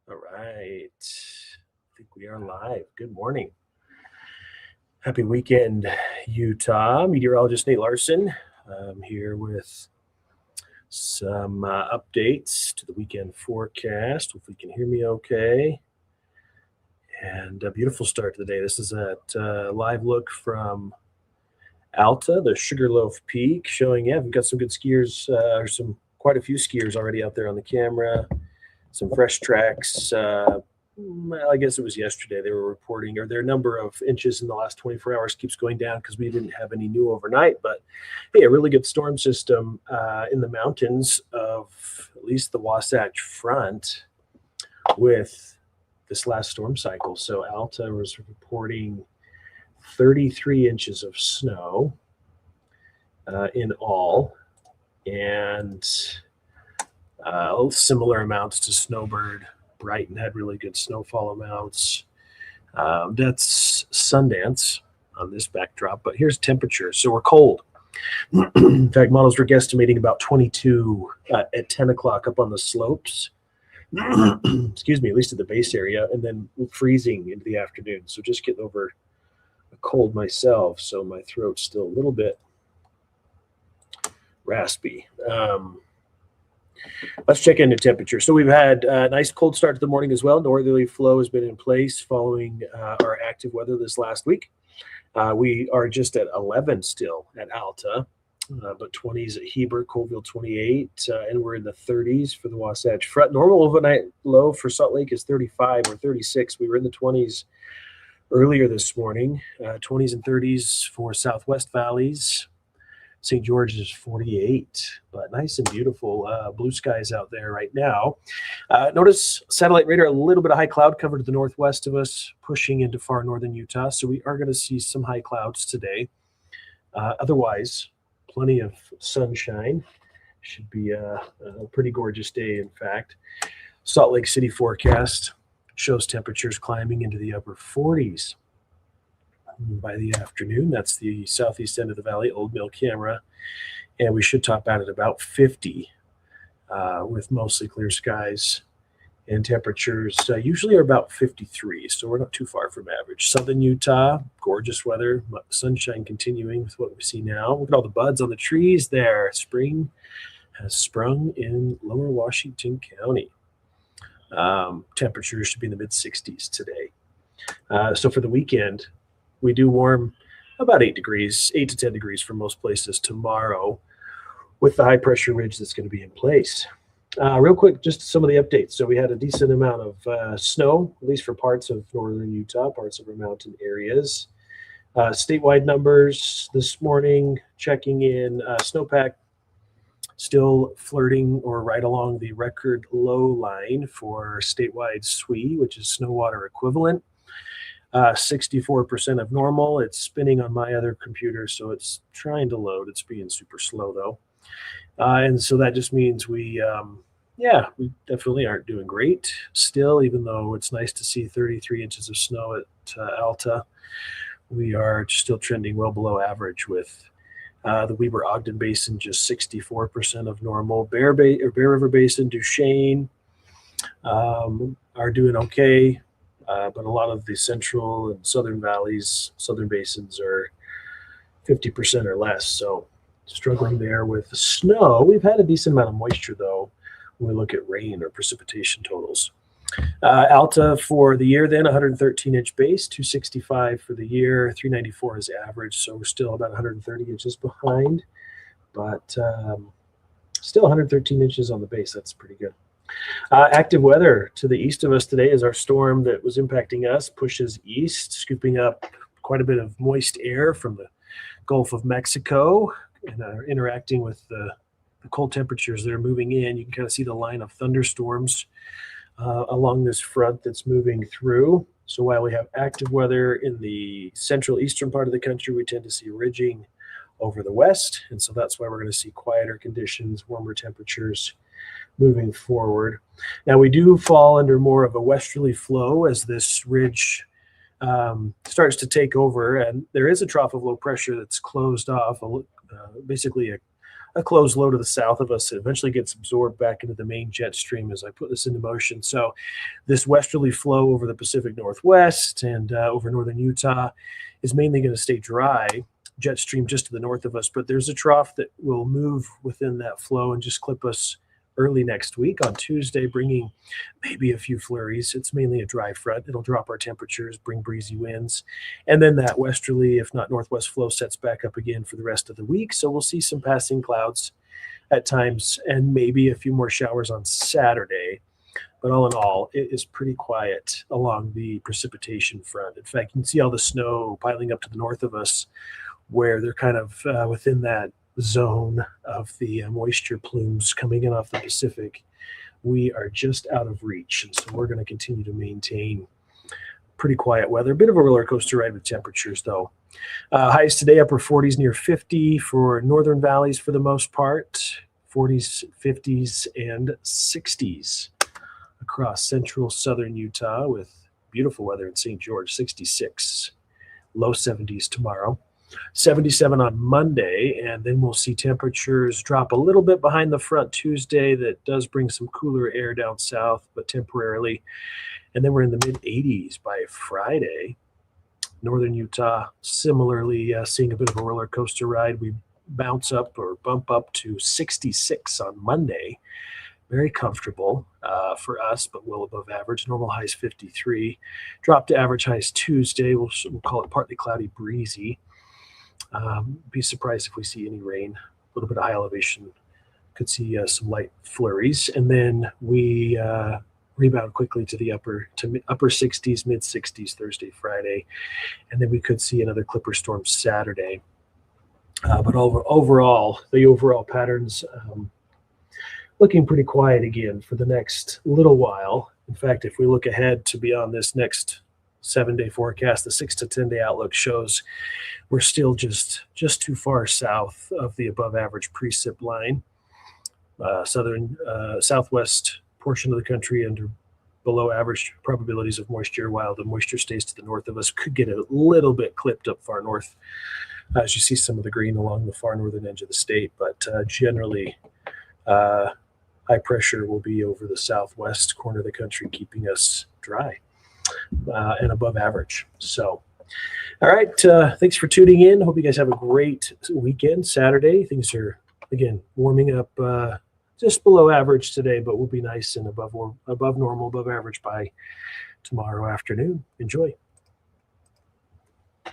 All right. I think we are live. Good morning. Happy weekend, Utah. Meteorologist Nate Larson. I'm here with some updates to the weekend forecast. Hopefully you can hear me okay. And a beautiful start to the day. This is a live look from Alta, the Sugarloaf Peak, showing, we've got some good skiers, or quite a few skiers already out there on the camera. Some fresh tracks. Well, I guess it was yesterday they were reporting, or their number of inches in the last 24 hours keeps going down because we didn't have any new overnight. But hey, a really good storm system in the mountains of at least the Wasatch Front with this last storm cycle. So Alta was reporting 33 inches of snow in all, and similar amounts to Snowbird. Brighton had really good snowfall amounts. That's Sundance on this backdrop, but here's temperature. So we're cold. In fact, models were guesstimating about 22 at 10 o'clock up on the slopes. Excuse me, at least at the base area, and then freezing into the afternoon. So just getting over a cold myself, so my throat's still a little bit raspy. Let's check into temperature. So we've had a nice cold start to the morning as well. Northerly flow has been in place following our active weather this last week. We are just at 11 still at Alta, but 20s at Heber, Colville 28, and we're in the 30s for the Wasatch Front. Normal overnight low for Salt Lake is 35 or 36. We were in the 20s earlier this morning, 20s and 30s for Southwest Valleys. St. George is 48, but nice and beautiful blue skies out there right now. Notice satellite radar, a little bit of high cloud cover to the northwest of us, pushing into far northern Utah. So we are going to see some high clouds today. Otherwise, plenty of sunshine. Should be a pretty gorgeous day, in fact. Salt Lake City forecast shows temperatures climbing into the upper 40s. By the afternoon. That's the southeast end of the valley, Old Mill camera, and we should top out at about 50 with mostly clear skies, and temperatures usually are about 53, so we're not too far from average. Southern Utah, gorgeous weather, sunshine continuing with what we see now. Look at all the buds on the trees there. Spring has sprung in lower Washington County. Temperatures should be in the mid-60s today. So for the weekend, we do warm about 8 to 10 degrees for most places tomorrow with the high pressure ridge that's going to be in place. Real quick, just some of the updates. So we had a decent amount of snow, at least for parts of northern Utah, parts of our mountain areas. Statewide numbers this morning, checking in, snowpack still flirting or right along the record low line for statewide SWE, which is snow water equivalent. 64% of normal. It's spinning on my other computer, so it's trying to load. It's being super slow, though. And so that just means we definitely aren't doing great still, even though it's nice to see 33 inches of snow at Alta. We are still trending well below average with the Weber-Ogden Basin just 64% of normal. Bear River Basin, Duchesne are doing okay. But a lot of the central and southern valleys, southern basins are 50% or less. So struggling there with the snow. We've had a decent amount of moisture, though, when we look at rain or precipitation totals. Alta for the year then, 113-inch base, 265 for the year, 394 is average. So we're still about 130 inches behind, but still 113 inches on the base. That's pretty good. Active weather to the east of us today as our storm that was impacting us pushes east, scooping up quite a bit of moist air from the Gulf of Mexico and interacting with the cold temperatures that are moving in. You can kind of see the line of thunderstorms along this front that's moving through. So while we have active weather in the central eastern part of the country, we tend to see ridging over the west. And so that's why we're going to see quieter conditions, warmer temperatures moving forward. Now we do fall under more of a westerly flow as this ridge starts to take over, and there is a trough of low pressure that's closed off, basically a a closed low to the south of us. It eventually gets absorbed back into the main jet stream as I put this into motion. So this westerly flow over the Pacific Northwest and over northern Utah is mainly going to stay dry. Jet stream just to the north of us, but there's a trough that will move within that flow and just clip us early next week on Tuesday, bringing maybe a few flurries. It's mainly a dry front. It'll drop our temperatures, bring breezy winds. And then that westerly, if not northwest flow sets back up again for the rest of the week. So we'll see some passing clouds at times and maybe a few more showers on Saturday. But all in all, it is pretty quiet along the precipitation front. In fact, you can see all the snow piling up to the north of us where they're kind of within that zone of the moisture plumes coming in off the Pacific. We are just out of reach. And so we're going to continue to maintain pretty quiet weather. A bit of a roller coaster ride with temperatures, though. Highs today, upper 40s, near 50 for northern valleys for the most part. 40s, 50s, and 60s across central southern Utah with beautiful weather in St. George, 66. Low 70s tomorrow. 77 on Monday, and then we'll see temperatures drop a little bit behind the front Tuesday. That does bring some cooler air down south, but temporarily. And then we're in the mid-80s by Friday. Northern Utah, similarly seeing a bit of a roller coaster ride. We bounce up or bump up to 66 on Monday. Very comfortable for us, but well above average. Normal highs 53. Drop to average highs Tuesday. We'll call it partly cloudy, breezy. Be surprised if we see any rain. A little bit of high elevation. Could see some light flurries. And then we rebound quickly to the upper 60s, mid 60s Thursday, Friday. And then we could see another clipper storm Saturday. But overall, the overall patterns looking pretty quiet again for the next little while. In fact, if we look ahead to beyond this next 7-day forecast, the 6 to 10 day outlook shows we're still just too far south of the above average precip line. Southwest portion of the country under below average probabilities of moisture, while the moisture stays to the north of us. Could get a little bit clipped up far north as you see some of the green along the far northern edge of the state, but generally high pressure will be over the southwest corner of the country, keeping us dry and above average. So, all right. Thanks for tuning in. Hope you guys have a great weekend. Saturday, things are, again, warming up just below average today, but will be nice and above normal, above average by tomorrow afternoon. Enjoy.